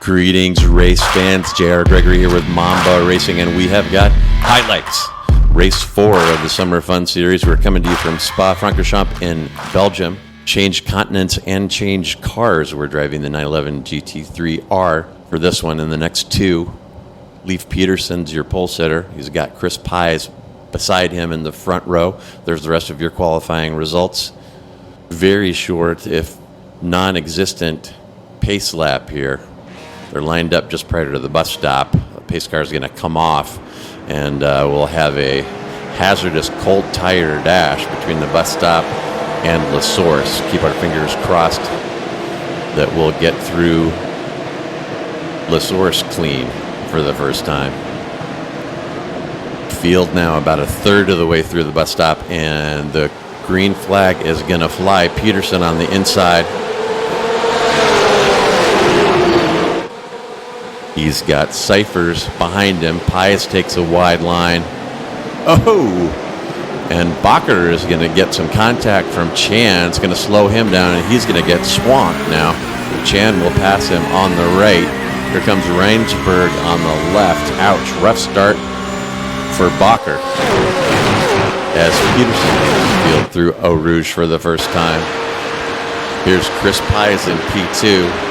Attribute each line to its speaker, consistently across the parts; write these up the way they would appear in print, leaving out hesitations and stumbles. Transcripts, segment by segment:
Speaker 1: Greetings, race fans. J.R. Gregory here with Mamba Racing, and we have got highlights. Race 4 of the Summer Fun Series. We're coming to you from Spa-Francorchamps in Belgium. Changed continents and changed cars. We're driving the 911 GT3R for this one. And the next two, Leif Peterson's your pole sitter. He's got Chris Pies beside him in the front row. There's the rest of your qualifying results. Very short, if non-existent, pace lap here. They're lined up just prior to the bus stop. The pace car is going to come off, and we'll have a hazardous cold tire dash between the bus stop and La Source. Keep our fingers crossed that we'll get through La Source clean for the first time. Field now about a third of the way through the bus stop, and the green flag is going to fly. Peterson on the inside. He's got Cyphers behind him. Pius takes a wide line. Oh! And Bacher is going to get some contact from Chan. It's going to slow him down, and he's going to get swamped now. Chan will pass him on the right. Here comes Reinsberg on the left. Ouch. Rough start for Bacher as Peterson takes the field through Eau Rouge for the first time. Here's Chris Pies in P2.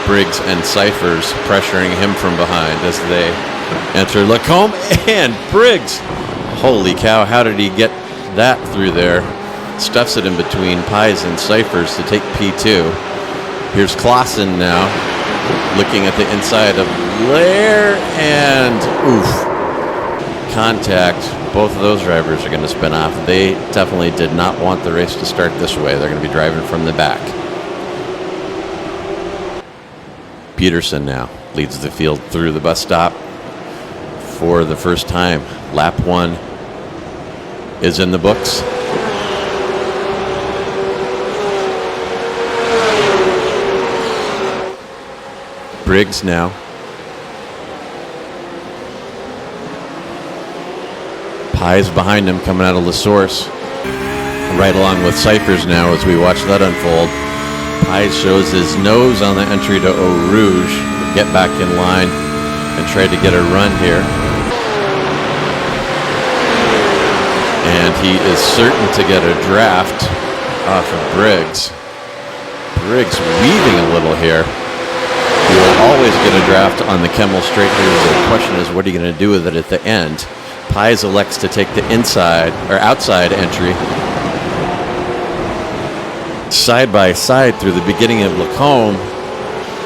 Speaker 1: Briggs and Cyphers pressuring him from behind as they enter Lacombe, and Briggs, holy cow, how did he get that through there? Stuffs it in between Pies and Cyphers to take P2. Here's Clausen now, looking at the inside of Blair, and oof, contact. Both of those drivers are going to spin off. They definitely did not want the race to start this way. They're going to be driving from the back. Peterson now leads the field through the bus stop for the first time. Lap 1 is in the books. Briggs now. Pies behind him coming out of La Source. Right along with Cyphers now as we watch that unfold. Pies shows his nose on the entry to Eau Rouge. Get back in line and try to get a run here. And he is certain to get a draft off of Briggs. Briggs weaving a little here. You will always get a draft on the Kemmel straight here. The question is, what are you going to do with it at the end? Pies elects to take the inside or outside entry. Side by side through the beginning of Lacombe,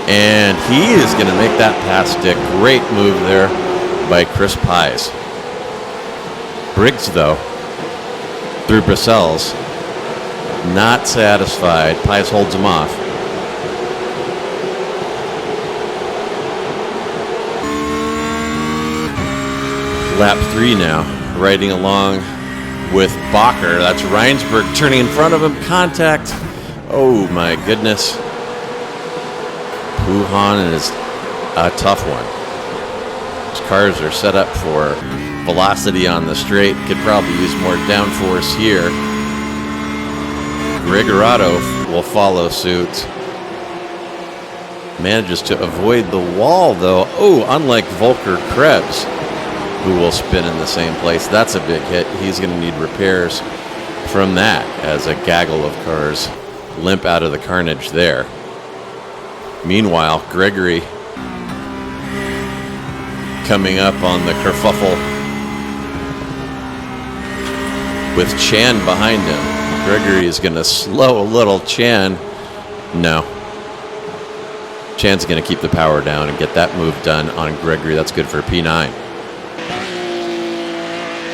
Speaker 1: and he is going to make that pass stick. Great move there by Chris Pies. Briggs, though, through Brissels, not satisfied. Pies holds him off. Lap 3 now, riding along with Bacher. That's Reinsberg turning in front of him. Contact. Oh my goodness. Puhan is a tough one. These cars are set up for velocity on the straight. Could probably use more downforce here. Grigorado will follow suit. Manages to avoid the wall though. Oh, unlike Volker Krebs, who will spin in the same place. That's a big hit. He's going to need repairs from that as a gaggle of cars limp out of the carnage there. Meanwhile, Gregory coming up on the kerfuffle with Chan behind him. Gregory is going to slow a little. Chan, no. Chan's going to keep the power down and get that move done on Gregory. That's good for P9.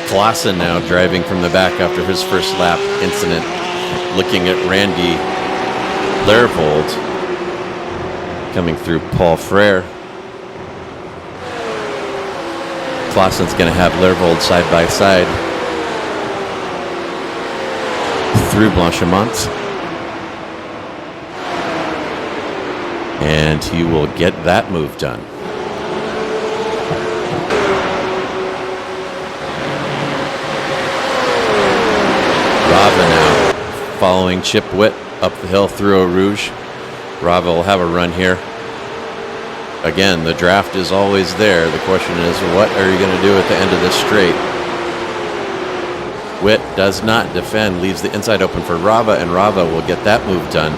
Speaker 1: Clausen now driving from the back after his first lap incident, looking at Randy Lervold coming through Paul Frere. Clausen's going to have Lervold side by side through Blanchemont, and he will get that move done. Rava now following Chip Witt up the hill through Eau Rouge. Rava will have a run here. Again, the draft is always there. The question is, what are you going to do at the end of this straight? Witt does not defend, leaves the inside open for Rava, and Rava will get that move done.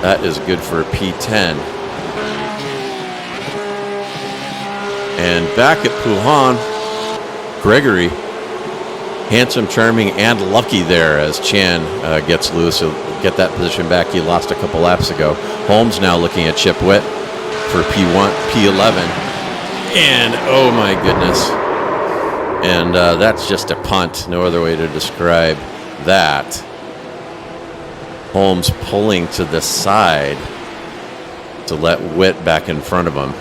Speaker 1: That is good for P10. And back at Pouhon, Gregory, handsome, charming, and lucky there as Chan gets loose. He'll get that position back. He lost a couple laps ago. Holmes now looking at Chip Witt for P1, P11. And oh my goodness. And that's just a punt. No other way to describe that. Holmes pulling to the side to let Witt back in front of him.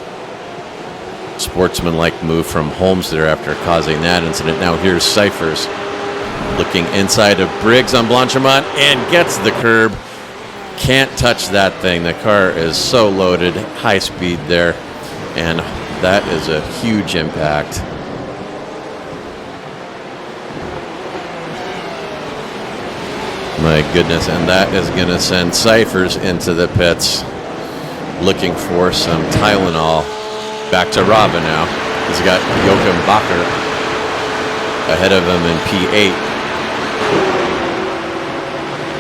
Speaker 1: Sportsmanlike move from Holmes there after causing that incident. Now here's Cyphers looking inside of Briggs on Blanchimont and gets the curb. Can't touch that thing. The car is so loaded, high speed there, and that is a huge impact. My goodness, and that is going to send Cyphers into the pits looking for some Tylenol. Back to Rava now. He's got Joachim Bacher ahead of him in P8.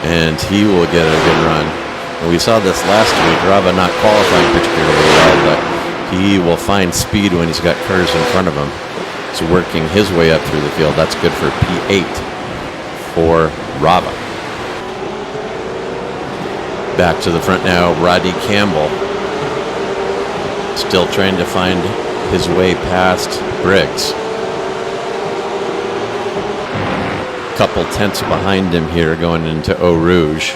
Speaker 1: And he will get a good run. And we saw this last week. Rava not qualifying particularly well, but he will find speed when he's got cars in front of him. He's working his way up through the field. That's good for P8 for Rava. Back to the front now, Rodney Campbell. Still trying to find his way past Briggs. Couple tenths behind him here going into Eau Rouge.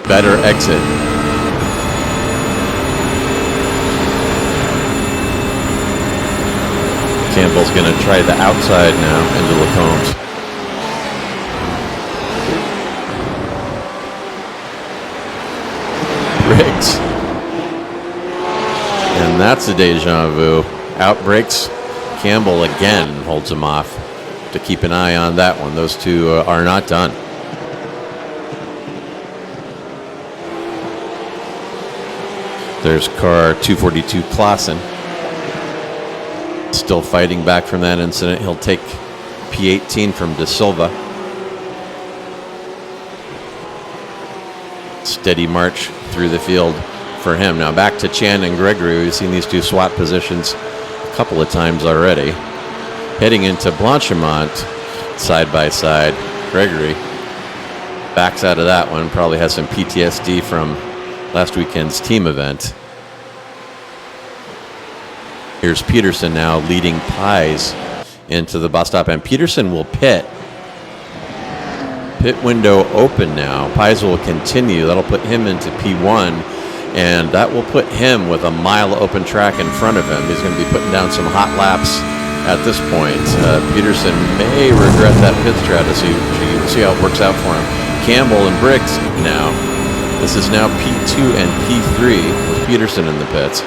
Speaker 1: Better exit. Campbell's going to try the outside now into Lacombe's. Briggs. And that's a deja vu. Outbreaks. Campbell again holds him off. To keep an eye on that one. Those two are not done. There's car 242 Clausen. Still fighting back from that incident. He'll take P18 from De Silva. Steady march through the field for him. Now back to Chan and Gregory. We've seen these two swap positions a couple of times already. Heading into Blanchimont side by side. Gregory backs out of that one. Probably has some PTSD from last weekend's team event. Here's Peterson now leading Pies into the bus stop, and Peterson will pit. Pit window open now. Pies will continue. That'll put him into P1, and that will put him with a mile open track in front of him. He's going to be putting down some hot laps at this point. Peterson may regret that pit strategy. See how it works out for him. Campbell and Briggs now. This is now P2 and P3 with Peterson in the pits.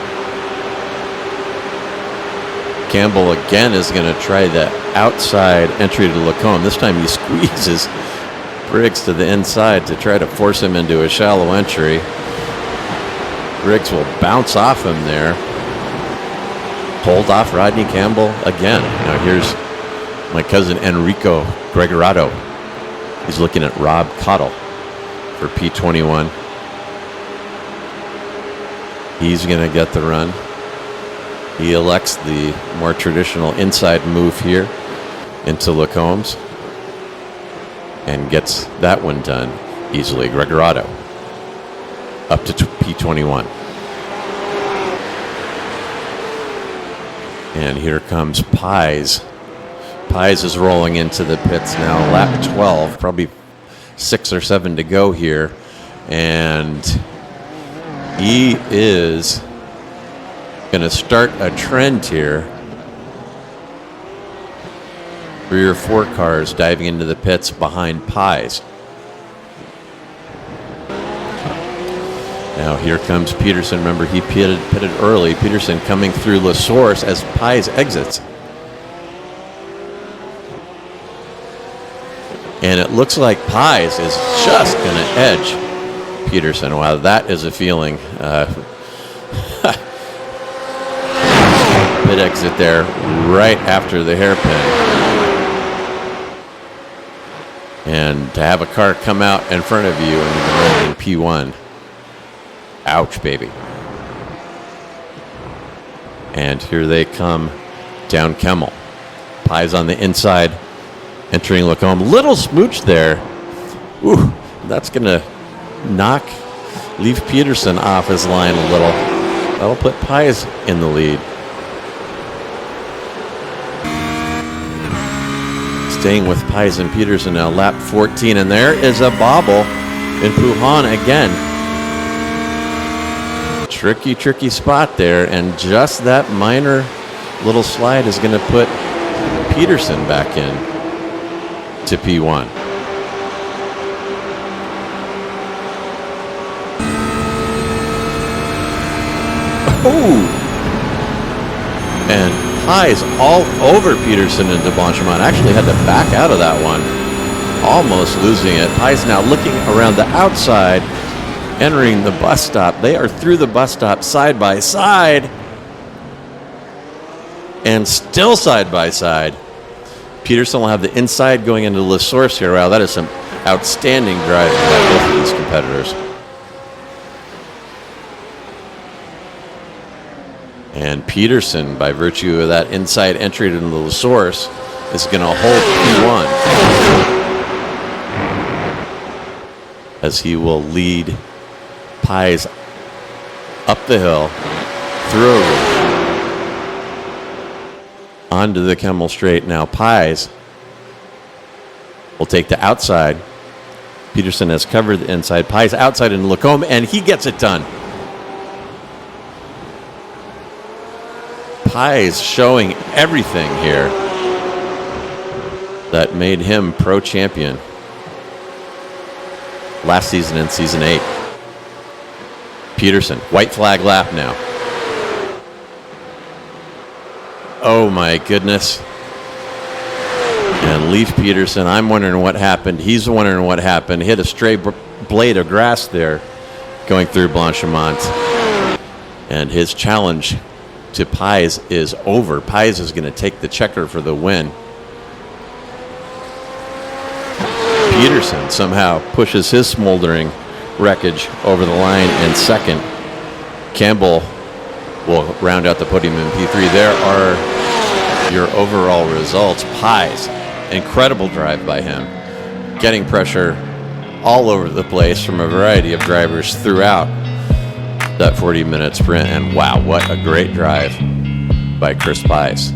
Speaker 1: Campbell again is going to try the outside entry to Lacombe. This time he squeezes Briggs to the inside to try to force him into a shallow entry. Briggs will bounce off him there. Hold off Rodney Campbell again. Now here's my cousin Enrico Gregorado. He's looking at Rob Cottle for P21. He's going to get the run. He elects the more traditional inside move here into Lacombe's and gets that one done easily. Gregorado up to P21. And here comes Pies. Pies is rolling into the pits now, lap 12, probably 6 or 7 to go here. And he is going to start a trend here. 3 or 4 cars diving into the pits behind Pies. Now here comes Peterson. Remember, he pitted early. Peterson coming through La Source as Pies exits. And it looks like Pies is just going to edge Peterson. Wow, that is a feeling. Pit exit there right after the hairpin. And to have a car come out in front of you and you've been running in P1. Ouch, baby. And here they come down Kemmel. Pye's on the inside, entering Lacombe. Little smooch there. Ooh, that's going to leave Peterson off his line a little. That'll put Pye's in the lead. Staying with Pye's and Peterson now, lap 14, and there is a bobble in Pouhon again. Tricky spot there, and just that minor little slide is going to put Peterson back in to P1. Oh! And Pye's all over Peterson into Blanchimont. Actually had to back out of that one, almost losing it. Pye's now looking around the outside, entering the bus stop. They are through the bus stop side by side, and still side by side. Peterson will have the inside going into La Source here. Wow, that is some outstanding driving by both of these competitors. And Peterson, by virtue of that inside entry into the source, is going to hold P1 as he will lead Pye's up the hill, through onto the Kemmel straight. Now Pye's will take the outside. Peterson has covered the inside. Pye's outside into Lacombe, and he gets it done. Pye's showing everything here that made him pro champion last season in season 8. Peterson, white flag lap now. Oh my goodness. And Leif Peterson, I'm wondering what happened. He's wondering what happened. Hit a stray blade of grass there going through Blanchimont. And his challenge to Pye's is over. Pye's is going to take the checker for the win. Peterson somehow pushes his smoldering wreckage over the line in second. Campbell will round out the podium in P3. There are your overall results. Pye's, incredible drive by him, getting pressure all over the place from a variety of drivers throughout that 40-minute sprint, and wow, what a great drive by Chris Pye's.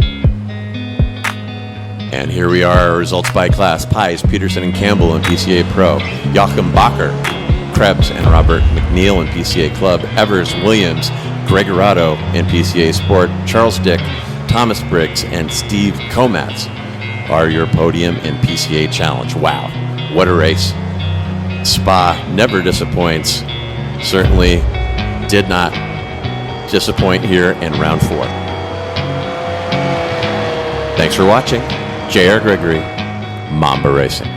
Speaker 1: And here we are, our results by class. Pye's, Peterson, and Campbell in PCA Pro. Joachim Bacher, Krebs, and Robert McNeil in PCA Club. Evers, Williams, Gregorado in PCA Sport. Charles Dick, Thomas Briggs, and Steve Komatz are your podium in PCA Challenge. Wow, what a race. Spa never disappoints. Certainly did not disappoint here in round 4. Thanks for watching. J.R. Gregory, Mamba Racing.